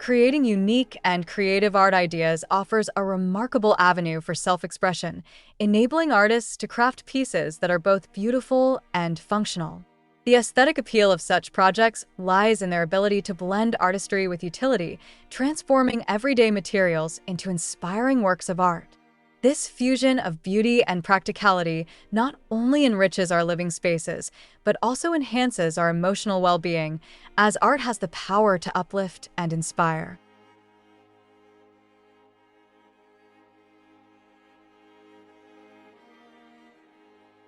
Creating unique and creative art ideas offers a remarkable avenue for self-expression, enabling artists to craft pieces that are both beautiful and functional. The aesthetic appeal of such projects lies in their ability to blend artistry with utility, transforming everyday materials into inspiring works of art. This fusion of beauty and practicality not only enriches our living spaces, but also enhances our emotional well-being, as art has the power to uplift and inspire.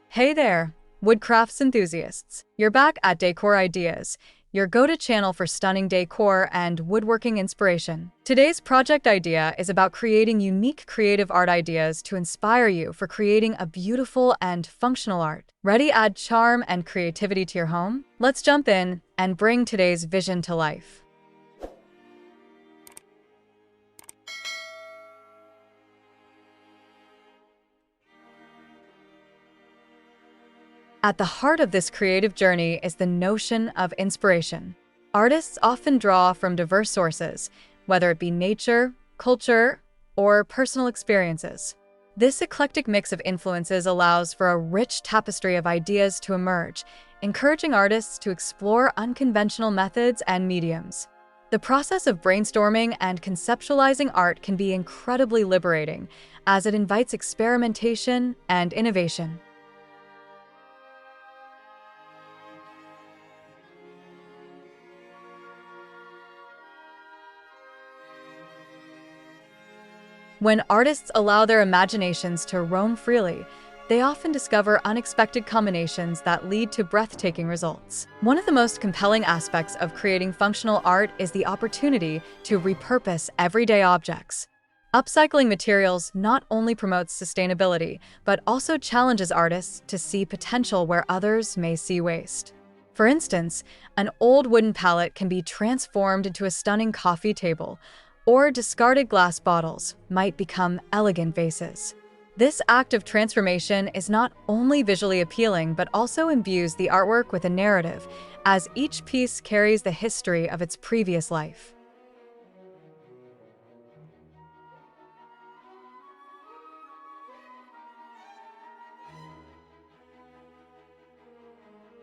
Hey there, woodcrafts enthusiasts! You're back at Decor Ideas, your go-to channel for stunning decor and woodworking inspiration. Today's project idea is about creating unique creative art ideas to inspire you for creating a beautiful and functional art. Ready to add charm and creativity to your home? Let's jump in and bring today's vision to life. At the heart of this creative journey is the notion of inspiration. Artists often draw from diverse sources, whether it be nature, culture, or personal experiences. This eclectic mix of influences allows for a rich tapestry of ideas to emerge, encouraging artists to explore unconventional methods and mediums. The process of brainstorming and conceptualizing art can be incredibly liberating, as it invites experimentation and innovation. When artists allow their imaginations to roam freely, they often discover unexpected combinations that lead to breathtaking results. One of the most compelling aspects of creating functional art is the opportunity to repurpose everyday objects. Upcycling materials not only promotes sustainability, but also challenges artists to see potential where others may see waste. For instance, an old wooden pallet can be transformed into a stunning coffee table, or discarded glass bottles might become elegant vases. This act of transformation is not only visually appealing but also imbues the artwork with a narrative, as each piece carries the history of its previous life.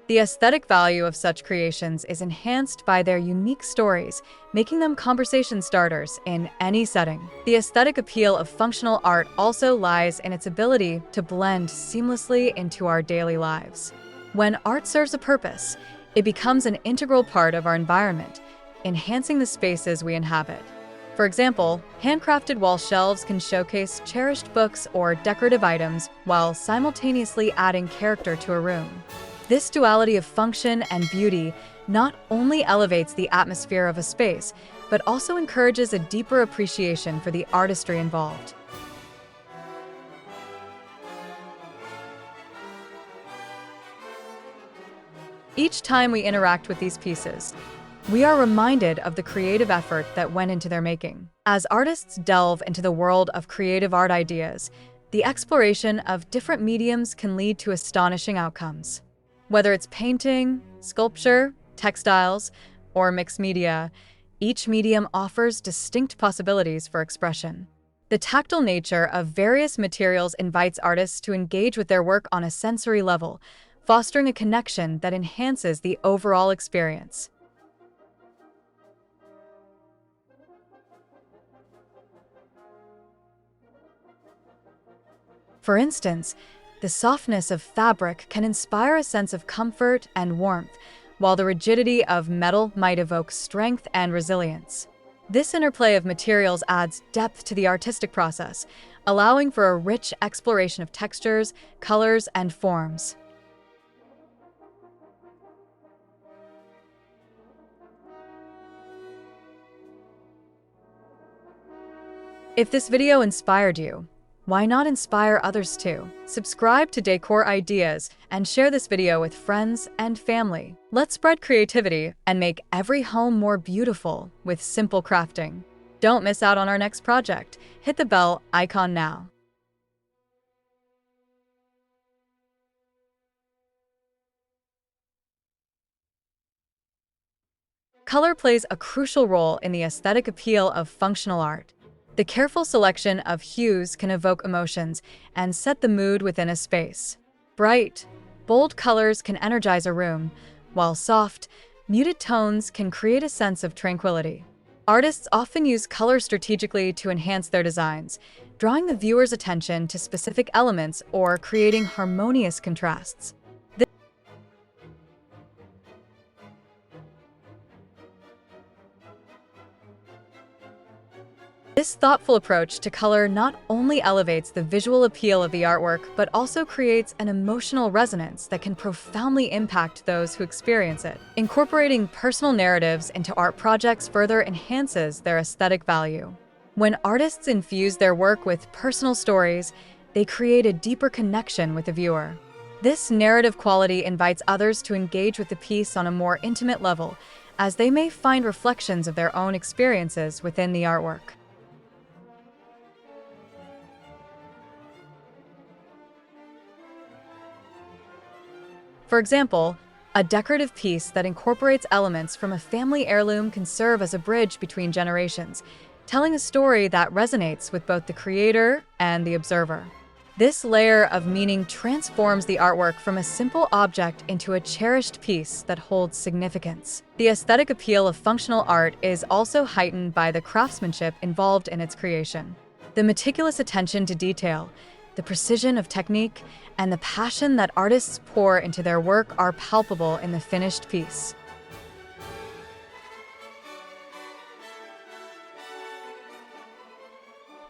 The aesthetic value of such creations is enhanced by their unique stories, making them conversation starters in any setting. The aesthetic appeal of functional art also lies in its ability to blend seamlessly into our daily lives. When art serves a purpose, it becomes an integral part of our environment, enhancing the spaces we inhabit. For example, handcrafted wall shelves can showcase cherished books or decorative items while simultaneously adding character to a room. This duality of function and beauty not only elevates the atmosphere of a space, but also encourages a deeper appreciation for the artistry involved. Each time we interact with these pieces, we are reminded of the creative effort that went into their making. As artists delve into the world of creative art ideas, the exploration of different mediums can lead to astonishing outcomes. Whether it's painting, sculpture, textiles, or mixed media, each medium offers distinct possibilities for expression. The tactile nature of various materials invites artists to engage with their work on a sensory level, fostering a connection that enhances the overall experience. For instance, the softness of fabric can inspire a sense of comfort and warmth, while the rigidity of metal might evoke strength and resilience. This interplay of materials adds depth to the artistic process, allowing for a rich exploration of textures, colors, and forms. If this video inspired you, why not inspire others too? Subscribe to Decor Ideas and share this video with friends and family. Let's spread creativity and make every home more beautiful with simple crafting. Don't miss out on our next project. Hit the bell icon now. Color plays a crucial role in the aesthetic appeal of functional art. The careful selection of hues can evoke emotions and set the mood within a space. Bright, bold colors can energize a room, while soft, muted tones can create a sense of tranquility. Artists often use color strategically to enhance their designs, drawing the viewer's attention to specific elements or creating harmonious contrasts. This thoughtful approach to color not only elevates the visual appeal of the artwork, but also creates an emotional resonance that can profoundly impact those who experience it. Incorporating personal narratives into art projects further enhances their aesthetic value. When artists infuse their work with personal stories, they create a deeper connection with the viewer. This narrative quality invites others to engage with the piece on a more intimate level, as they may find reflections of their own experiences within the artwork. For example, a decorative piece that incorporates elements from a family heirloom can serve as a bridge between generations, telling a story that resonates with both the creator and the observer. This layer of meaning transforms the artwork from a simple object into a cherished piece that holds significance. The aesthetic appeal of functional art is also heightened by the craftsmanship involved in its creation. The meticulous attention to detail, the precision of technique, and the passion that artists pour into their work are palpable in the finished piece.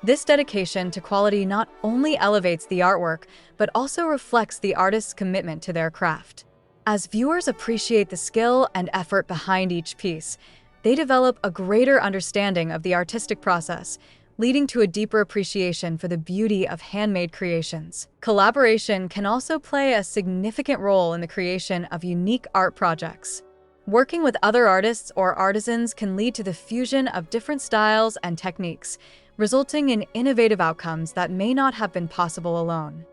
This dedication to quality not only elevates the artwork, but also reflects the artist's commitment to their craft. As viewers appreciate the skill and effort behind each piece, they develop a greater understanding of the artistic process, leading to a deeper appreciation for the beauty of handmade creations. Collaboration can also play a significant role in the creation of unique art projects. Working with other artists or artisans can lead to the fusion of different styles and techniques, resulting in innovative outcomes that may not have been possible alone.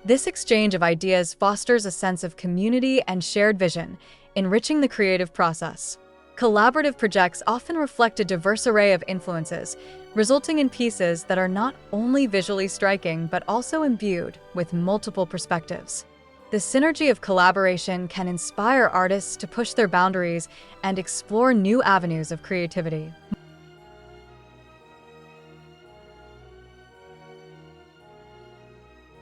This exchange of ideas fosters a sense of community and shared vision, enriching the creative process. Collaborative projects often reflect a diverse array of influences, resulting in pieces that are not only visually striking but also imbued with multiple perspectives. The synergy of collaboration can inspire artists to push their boundaries and explore new avenues of creativity.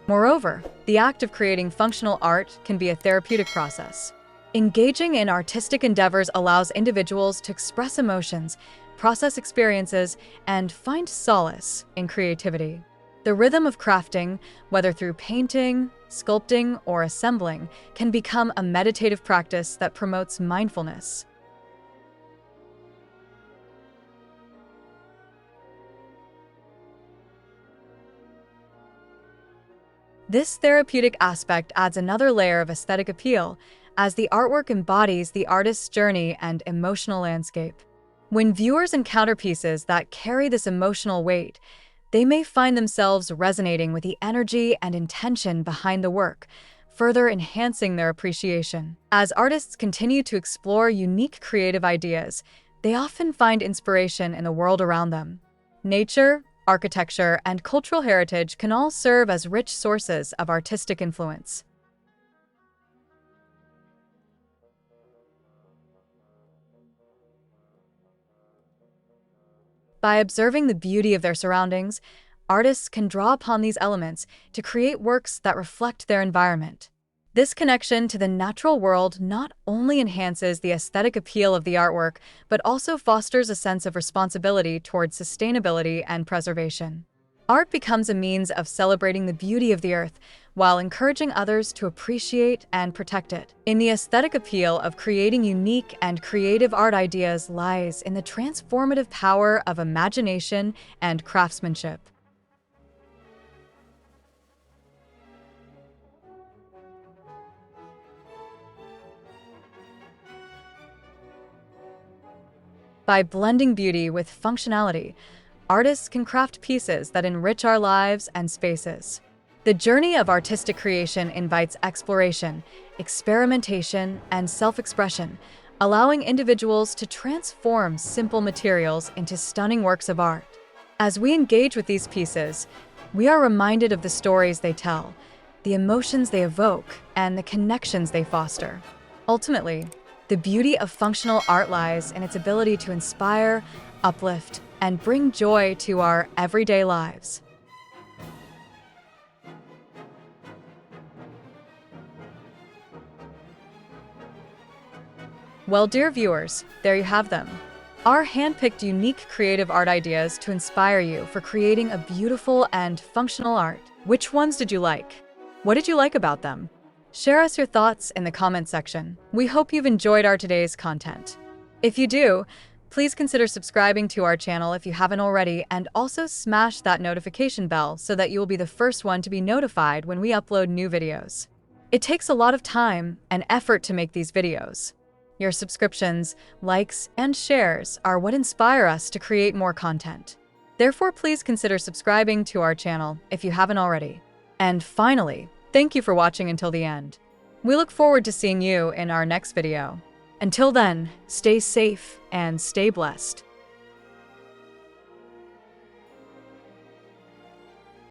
Moreover, the act of creating functional art can be a therapeutic process. Engaging in artistic endeavors allows individuals to express emotions, process experiences, and find solace in creativity. The rhythm of crafting, whether through painting, sculpting, or assembling, can become a meditative practice that promotes mindfulness. This therapeutic aspect adds another layer of aesthetic appeal, as the artwork embodies the artist's journey and emotional landscape. When viewers encounter pieces that carry this emotional weight, they may find themselves resonating with the energy and intention behind the work, further enhancing their appreciation. As artists continue to explore unique creative ideas, they often find inspiration in the world around them. Nature, architecture, and cultural heritage can all serve as rich sources of artistic influence. By observing the beauty of their surroundings, artists can draw upon these elements to create works that reflect their environment. This connection to the natural world not only enhances the aesthetic appeal of the artwork, but also fosters a sense of responsibility towards sustainability and preservation. Art becomes a means of celebrating the beauty of the earth while encouraging others to appreciate and protect it. In the aesthetic appeal of creating unique and creative art ideas lies in the transformative power of imagination and craftsmanship. By blending beauty with functionality, artists can craft pieces that enrich our lives and spaces. The journey of artistic creation invites exploration, experimentation, and self-expression, allowing individuals to transform simple materials into stunning works of art. As we engage with these pieces, we are reminded of the stories they tell, the emotions they evoke, and the connections they foster. Ultimately, the beauty of functional art lies in its ability to inspire, uplift, and bring joy to our everyday lives. Well, dear viewers, there you have them. Our hand-picked unique creative art ideas to inspire you for creating a beautiful and functional art. Which ones did you like? What did you like about them? Share us your thoughts in the comment section. We hope you've enjoyed our today's content. If you do, please consider subscribing to our channel if you haven't already, and also smash that notification bell so that you will be the first one to be notified when we upload new videos. It takes a lot of time and effort to make these videos. Your subscriptions, likes, and shares are what inspire us to create more content. Therefore, please consider subscribing to our channel if you haven't already. And finally, thank you for watching until the end. We look forward to seeing you in our next video. Until then, stay safe and stay blessed.